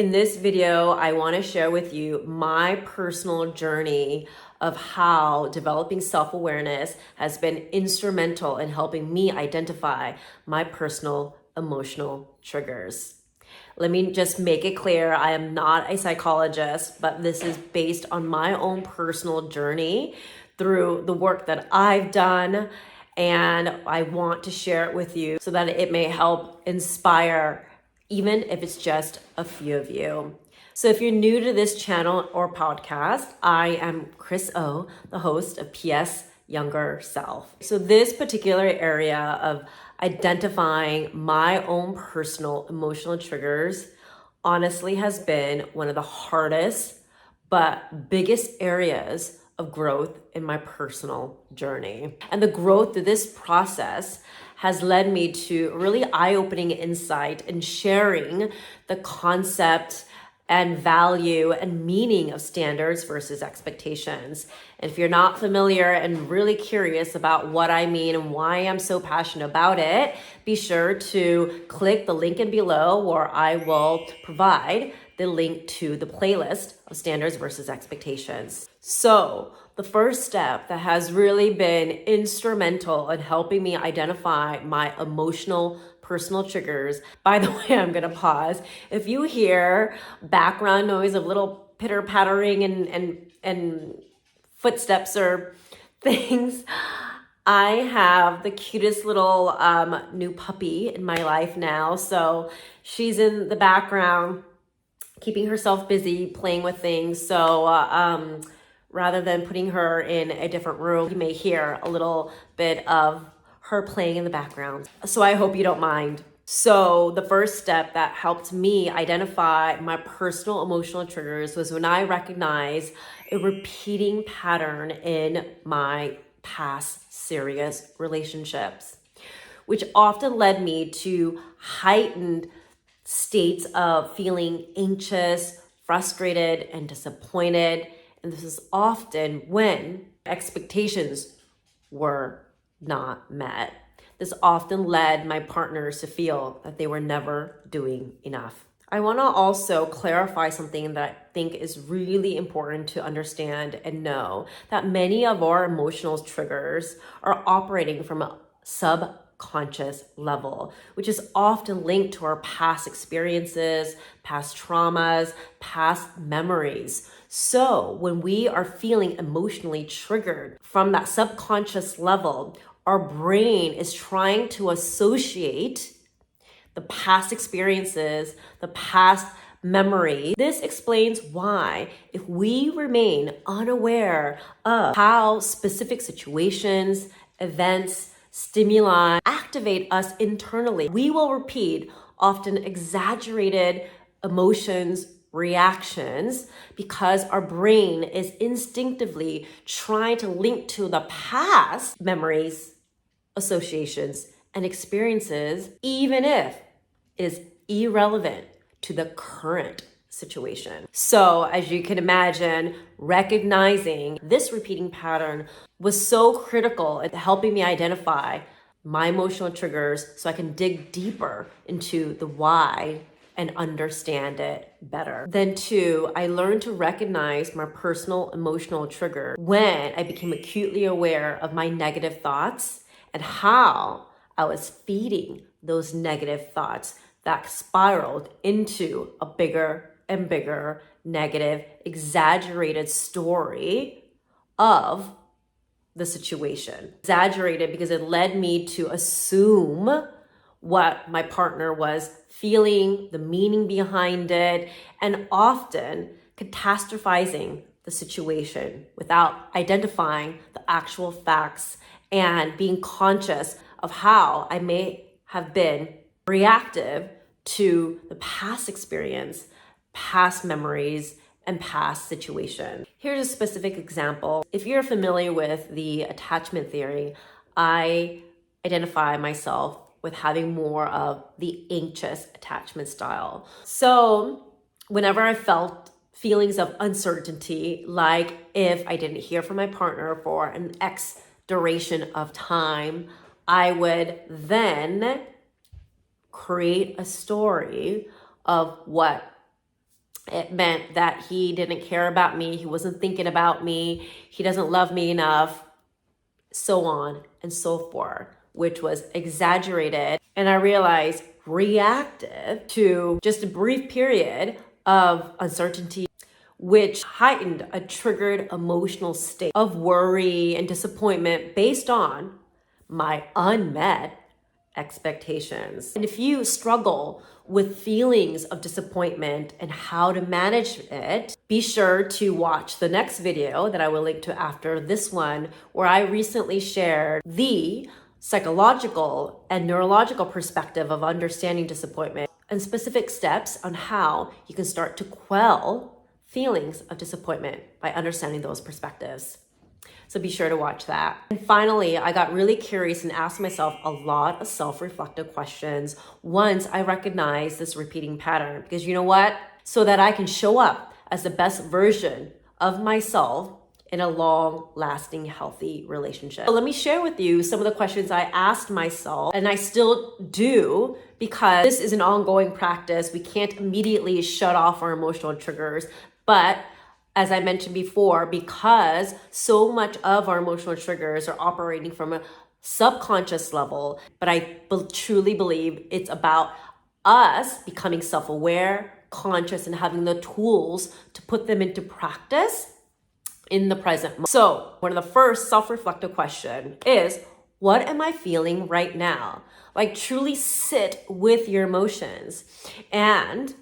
In this video, I want to share with you my personal journey of how developing self-awareness has been instrumental in helping me identify my personal emotional triggers. Let me just make it clear, I am not a psychologist, but this is based on my own personal journey through the work that I've done, and I want to share it with you so that it may help inspire, even if it's just a few of you. So if you're new to this channel or podcast, I am Chris O, the host of PS Younger Self. So this particular area of identifying my own personal emotional triggers honestly has been one of the hardest but biggest areas of growth in my personal journey. And the growth through this process has led me to really eye-opening insight and sharing the concept and value and meaning of standards versus expectations. And if you're not familiar and really curious about what I mean and why I'm so passionate about it, be sure to click the link in below where I will provide the link to the playlist of standards versus expectations. So the first step that has really been instrumental in helping me identify my emotional personal triggers. By the way, I'm gonna pause. If you hear background noise of little pitter pattering and footsteps or things, I have the cutest little new puppy in my life now. So she's in the background, keeping herself busy, playing with things. So rather than putting her in a different room, you may hear a little bit of her playing in the background. So I hope you don't mind. So the first step that helped me identify my personal emotional triggers was when I recognized a repeating pattern in my past serious relationships, which often led me to heightened states of feeling anxious, frustrated, and disappointed. And this is often when expectations were not met. This often led my partners to feel that they were never doing enough. I want to also clarify something that I think is really important to understand and know, that many of our emotional triggers are operating from a subconscious level, which is often linked to our past experiences, past traumas, past memories. So when we are feeling emotionally triggered from that subconscious level, our brain is trying to associate the past experiences, the past memory. This explains why, if we remain unaware of how specific situations, events, stimuli activate us internally, we will repeat often exaggerated emotions, reactions, because our brain is instinctively trying to link to the past memories, associations, and experiences, even if it is irrelevant to the current situation. So as you can imagine, recognizing this repeating pattern was so critical in helping me identify my emotional triggers so I can dig deeper into the why and understand it better. Then two, I learned to recognize my personal emotional trigger when I became acutely aware of my negative thoughts and how I was feeding those negative thoughts that spiraled into a bigger and bigger negative, exaggerated story of the situation. Exaggerated because it led me to assume what my partner was feeling, the meaning behind it, and often catastrophizing the situation without identifying the actual facts and being conscious of how I may have been reactive to the past experience, past memories, and past situation. Here's a specific example. If you're familiar with the attachment theory, I identify myself with having more of the anxious attachment style. So whenever I felt feelings of uncertainty, like if I didn't hear from my partner for an X duration of time, I would then create a story of what It meant that he didn't care about me. He wasn't thinking about me. He doesn't love me enough, so on and so forth, which was exaggerated. And I realized reactive to just a brief period of uncertainty, which heightened a triggered emotional state of worry and disappointment based on my unmet expectations. And if you struggle with feelings of disappointment and how to manage it, be sure to watch the next video that I will link to after this one, where I recently shared the psychological and neurological perspective of understanding disappointment and specific steps on how you can start to quell feelings of disappointment by understanding those perspectives. So be sure to watch that. And finally, I got really curious and asked myself a lot of self-reflective questions once I recognized this repeating pattern. Because you know what? So that I can show up as the best version of myself in a long-lasting, healthy relationship. So let me share with you some of the questions I asked myself, and I still do, because this is an ongoing practice. We can't immediately shut off our emotional triggers, but as I mentioned before, because so much of our emotional triggers are operating from a subconscious level, but I truly believe it's about us becoming self-aware, conscious, and having the tools to put them into practice in the present moment. So one of the first self-reflective question is, what am I feeling right now? Like, truly sit with your emotions. And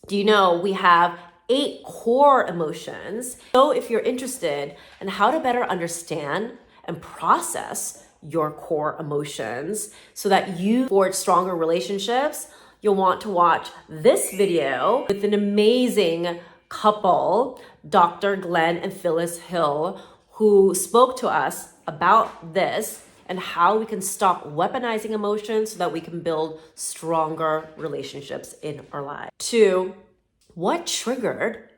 do you know we have 8 core emotions? So if you're interested in how to better understand and process your core emotions so that you forge stronger relationships, you'll want to watch this video with an amazing couple, Dr. Glenn and Phyllis Hill, who spoke to us about this and how we can stop weaponizing emotions so that we can build stronger relationships in our lives. 2, what triggered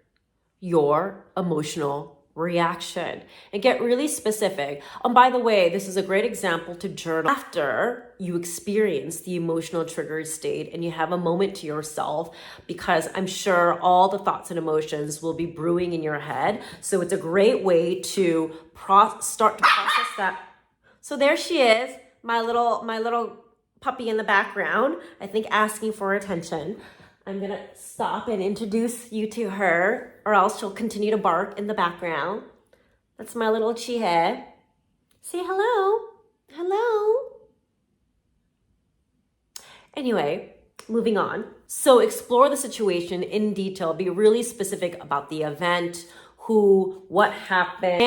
your emotional reaction? And get really specific. And by the way, this is a great example to journal after you experience the emotional triggered state and you have a moment to yourself, because I'm sure all the thoughts and emotions will be brewing in your head. So it's a great way to start to process that. So there she is, my little puppy in the background, I think asking for attention. I'm gonna stop and introduce you to her, or else she'll continue to bark in the background. That's my little Chihe. Say hello. Hello. Anyway, moving on. So explore the situation in detail. Be really specific about the event, who, what happened,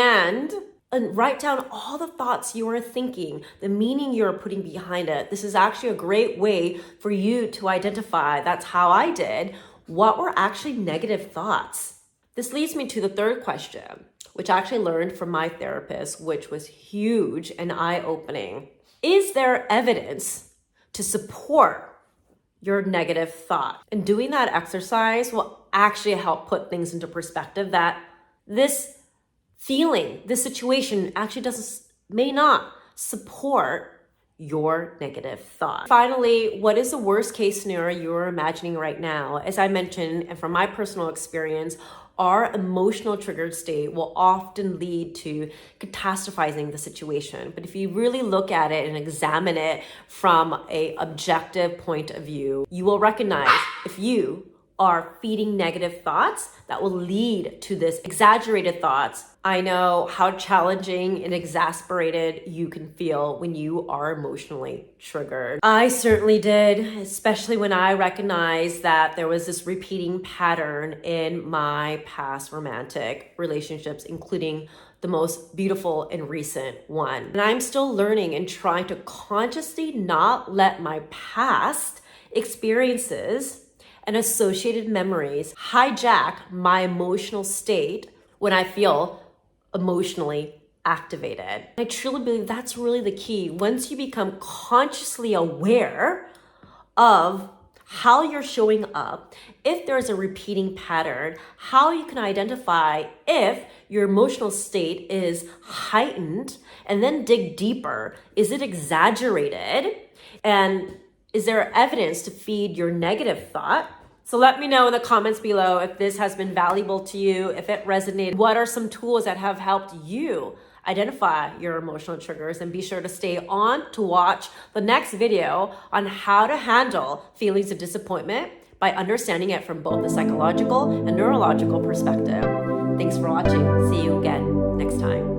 and write down all the thoughts you are thinking, the meaning you're putting behind it. This is actually a great way for you to identify, that's how I did, what were actually negative thoughts. This leads me to the third question, which I actually learned from my therapist, which was huge and eye-opening. Is there evidence to support your negative thought? And doing that exercise will actually help put things into perspective that this feeling, this situation actually may not support your negative thought. Finally, what is the worst case scenario you're imagining right now? As I mentioned, and from my personal experience, our emotional triggered state will often lead to catastrophizing the situation. But if you really look at it and examine it from an objective point of view, you will recognize if you are feeding negative thoughts that will lead to this exaggerated thoughts. I know how challenging and exasperated you can feel when you are emotionally triggered. I certainly did, especially when I recognized that there was this repeating pattern in my past romantic relationships, including the most beautiful and recent one. And I'm still learning and trying to consciously not let my past experiences and associated memories hijack my emotional state when I feel emotionally activated. I truly believe that's really the key. Once you become consciously aware of how you're showing up, if there's a repeating pattern, how you can identify if your emotional state is heightened, and then dig deeper. Is it exaggerated? And is there evidence to feed your negative thoughts So let me know in the comments below if this has been valuable to you, if it resonated. What are some tools that have helped you identify your emotional triggers? And be sure to stay on to watch the next video on how to handle feelings of disappointment by understanding it from both the psychological and neurological perspective. Thanks for watching. See you again next time.